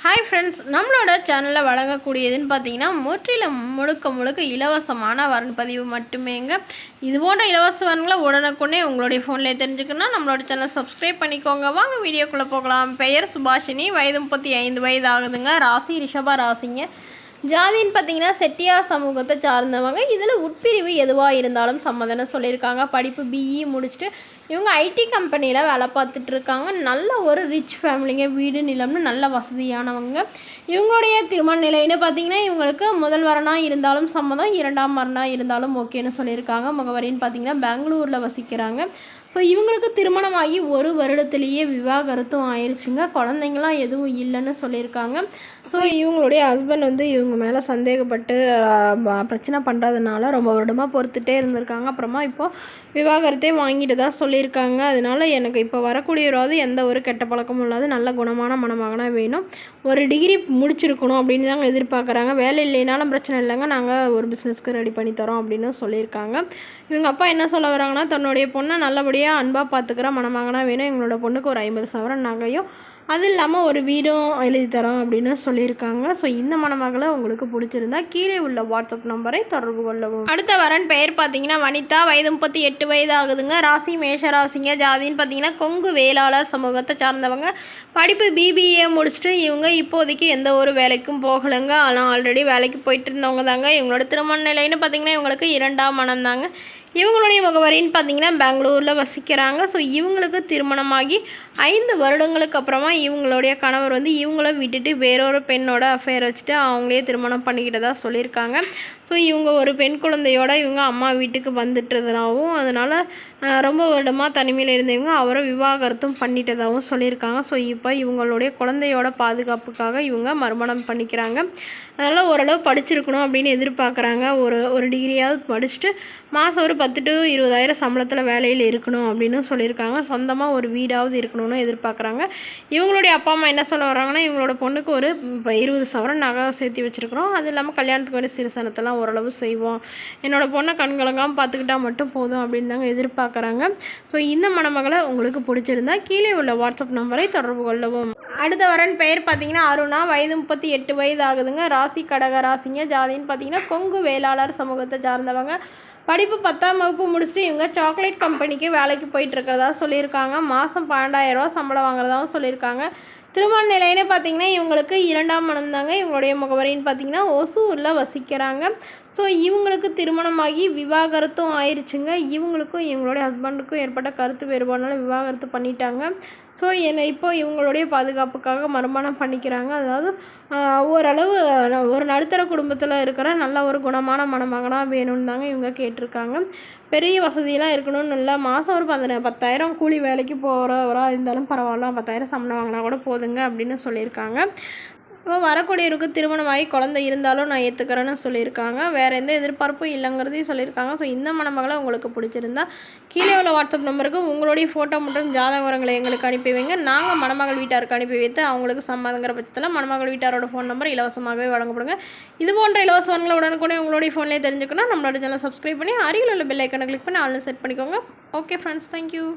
Hi friends, நம்மளோட சேனலில் வழங்கக்கூடியதுன்னு பார்த்தீங்கன்னா முற்றிலும் முழுக்க இலவசமான வரன் பதிவு மட்டுமேங்க. இது போன்ற இலவச வரன்களை உடனுக்குடனே உங்களுடைய ஃபோனில் தெரிஞ்சுக்கணும்னா நம்மளோட சேனலை சப்ஸ்கிரைப் பண்ணிக்கோங்க. வாங்க வீடியோக்குள்ளே போகலாம். பெயர் சுபாஷினி, வயது 35 வயது ஆகுதுங்க. ராசி ரிஷபா ராசிங்க. ஜாதின்னு பார்த்தீங்கன்னா செட்டியார் சமூகத்தை சார்ந்தவங்க. இதில் உட்பிரிவு எதுவாக இருந்தாலும் சம்மதம்னு சொல்லியிருக்காங்க. படிப்பு பிஇ முடிச்சுட்டு இவங்க ஐடி கம்பெனியில் வேலை பார்த்துட்ருக்காங்க. நல்ல ஒரு ரிச் ஃபேமிலிங்க. வீடு நிலம்னு நல்ல வசதியானவங்க. இவங்களுடைய திருமண நிலைன்னு பார்த்தீங்கன்னா இவங்களுக்கு முதல் வரனாக இருந்தாலும் சம்மதம், இரண்டாம் வரனாக இருந்தாலும் ஓகேன்னு சொல்லியிருக்காங்க. முகவரின்னு பார்த்தீங்கன்னா பெங்களூரில் வசிக்கிறாங்க. ஸோ இவங்களுக்கு திருமணமாகி 1 வருடத்துலேயே விவாகரத்தும் ஆயிடுச்சுங்க. குழந்தைங்களாம் எதுவும் இல்லைன்னு சொல்லியிருக்காங்க. ஸோ இவங்களுடைய ஹஸ்பண்ட் இவங்க மேலே சந்தேகப்பட்டு பிரச்சனை பண்ணுறதுனால ரொம்ப வருடமாக பொறுத்துட்டே இருந்திருக்காங்க. அப்புறமா இப்போது விவாகரத்தே வாங்கிட்டு தான் சொல்லியிருக்காங்க. அதனால எனக்கு இப்போ வரக்கூடியவராவது எந்த ஒரு கெட்ட பழக்கமும் இல்லாத நல்ல குணமான மணமகனாக வேணும். ஒரு டிகிரி முடிச்சிருக்கணும் அப்படின்னு தாங்க எதிர்பார்க்குறாங்க. வேலை இல்லைனாலும் பிரச்சனை இல்லைங்க, நாங்கள் ஒரு பிஸ்னஸ்க்கு ரெடி பண்ணி தரோம் அப்படின்னு சொல்லியிருக்காங்க. இவங்க அப்பா என்ன சொல்ல வராங்கன்னா, தன்னுடைய பொண்ணை நல்லபடியாக அன்பாக பார்த்துக்கிற மணமகனாக வேணும். எங்களோட பொண்ணுக்கு ஒரு 50 சவரன் நகையும் அது இல்லாமல் ஒரு வீடும் எழுதி தரோம் அப்படின்னு சொல்லியிருக்காங்க. ஸோ இந்த மணமகளை உங்களுக்கு பிடிச்சிருந்தா கீழே உள்ள வாட்ஸ்அப் நம்பரை தொடர்பு கொள்ளவும். அடுத்த வரன் பெயர் பார்த்தீங்கன்னா வனிதா, வயது 38 வயது ஆகுதுங்க. ராசி மேஷ ராசிங்க. ஜாதின்னு பார்த்தீங்கன்னா கொங்கு வேளாளர் சமூகத்தை சார்ந்தவங்க. படிப்பு பிபிஏ முடிச்சுட்டு இவங்க இப்போதைக்கு எந்த ஒரு வேலைக்கும் போகலைங்க. ஆனால் ஆல்ரெடி வேலைக்கு போயிட்டு இருந்தவங்க தாங்க. இவங்களோட திருமண நிலைன்னு பார்த்தீங்கன்னா இவங்களுக்கு 2ஆம் மனம் தாங்க. இவங்களுடைய முகவரின்னு பார்த்தீங்கன்னா பெங்களூரில் வசிக்கிறாங்க. ஸோ இவங்களுக்கு திருமணமாகி 5 வருடங்களுக்கு அப்புறமா இவங்களுடைய கணவர் இவங்கள விட்டுட்டு வேறொரு பெண்ணோட அஃபேர் வச்சுட்டு அவங்களே திருமணம் பண்ணிக்கிட்டதா சொல்லியிருக்காங்க. ஸோ இவங்க ஒரு பெண் குழந்தையோட இவங்க அம்மா வீட்டுக்கு வந்துட்டுறதுனாவும் அதனால் ரொம்ப வருடமாக தனிமையில் இருந்தவங்க அவரை விவாகரத்தும் பண்ணிட்டதாகவும் சொல்லியிருக்காங்க. ஸோ இப்போ இவங்களுடைய குழந்தையோட பாதுகாப்புக்காக இவங்க மறுமணம் பண்ணிக்கிறாங்க. அதனால் ஓரளவு படிச்சிருக்கணும் அப்படின்னு எதிர்பார்க்குறாங்க. ஒரு டிகிரியாவது படிச்சுட்டு மாதம் ஒரு 10 to 20,000 சம்பளத்தில் வேலையில் இருக்கணும் அப்படின்னு சொல்லியிருக்காங்க. சொந்தமாக ஒரு வீடாவது இருக்கணும்னு எதிர்பார்க்குறாங்க. இவங்களுடைய அப்பா அம்மா என்ன சொல்ல வர்றாங்கன்னா, இவங்களோட பொண்ணுக்கு ஒரு 20 சவரன் நகை சேர்த்து வச்சுருக்கிறோம். அது இல்லாமல் கல்யாணத்துக்கு ஒரு சிறுசனத்தெல்லாம் ஓரளவு செய்வோம். என்னோடய பொண்ணை கண்கலங்காமல் பார்த்துக்கிட்டா மட்டும் போதும் அப்படின்னு தாங்க எதிர்பார்க்குறாங்க. ஸோ இந்த மணமகளை உங்களுக்கு பிடிச்சிருந்தா கீழே உள்ள வாட்ஸ்அப் நம்பரை தொடர்பு கொள்ளவும். அடுத்த வரன் பெயர் பார்த்தீங்கன்னா அருணா, வயது 38 வயது ஆகுதுங்க. ராசி கடக ராசிங்க. ஜாதின்னு பார்த்தீங்கன்னா கொங்கு வேளாளர் சமூகத்தை சார்ந்தவங்க. படிப்பு 10ஆம் வகுப்பு முடிச்சுட்டு இவங்க சாக்லேட் கம்பெனிக்கு வேலைக்கு போயிட்டுருக்கிறதா சொல்லியிருக்காங்க. மாதம் 12,000 ரூபா சம்பளம் வாங்குறதாகவும் சொல்லியிருக்காங்க. திருமண நிலைன்னு பார்த்தீங்கன்னா இவங்களுக்கு 2ஆம் மனம் தாங்க. இவங்களுடைய முகவரின்னு பார்த்தீங்கன்னா ஒசூரில் வசிக்கிறாங்க. ஸோ இவங்களுக்கு திருமணமாகி விவாகரத்தும் ஆயிடுச்சுங்க. இவங்களுக்கும் இவங்களுடைய ஹஸ்பண்டுக்கும் ஏற்பட்ட கருத்து வேறுபாடுனால விவாகரத்து பண்ணிட்டாங்க. ஸோ இப்போ இவங்களுடைய பாதுகாப்புக்காக மறுமணம் பண்ணிக்கிறாங்க. அதாவது ஓரளவு ஒரு நடுத்தர குடும்பத்தில் இருக்கிற நல்ல ஒரு குணமான மணமகனாக வேணும்னு தாங்க இவங்க கேட்டிருக்காங்க. பெரிய வசதியெல்லாம் இருக்கணும்னு இல்லை. மாதம் ஒரு 10,000 கூலி வேலைக்கு போகிறவராக இருந்தாலும் பரவாயில்ல, 10,000 சம்பளம் வாங்கினா கூட போதுங்க அப்படின்னு சொல்லியிருக்காங்க. ஸோ வரக்கூடியவருக்கு திருமணமாகி குழந்தை இருந்தாலும் நான் ஏற்றுக்கிறேன்னு சொல்லியிருக்காங்க. வேறு எந்த எதிர்பார்ப்பும் இல்லைங்கிறதையும் சொல்லியிருக்காங்க. ஸோ இந்த மணமகளை உங்களுக்கு பிடிச்சிருந்தா கீழே உள்ள வாட்ஸ்அப் நம்பருக்கு உங்களுடைய ஃபோட்டோ மற்றும் ஜாதக விவரங்களை எங்களுக்கு அனுப்பி வைங்க. நாங்கள் மணமகள் வீட்டாருக்கு அனுப்பி வைத்து அவங்களுக்கு சம்மதங்கிற பட்சத்தில் மணமகள் வீட்டாரோட ஃபோன் நம்பர் இலவசமாகவே வழங்கப்படுங்க. இது போன்ற இலவச வரங்களை உடனுக்குடனே உங்களுடைய ஃபோன்லேயே தெரிஞ்சுக்கணும். நம்மளோட சேனலை சப்ஸ்கிரைப் பண்ணி அருகில் உள்ள பெல் ஐக்கனை கிளிக் பண்ணி ஆன்லைன் செட் பண்ணிக்கோங்க. Okay friends, thank you.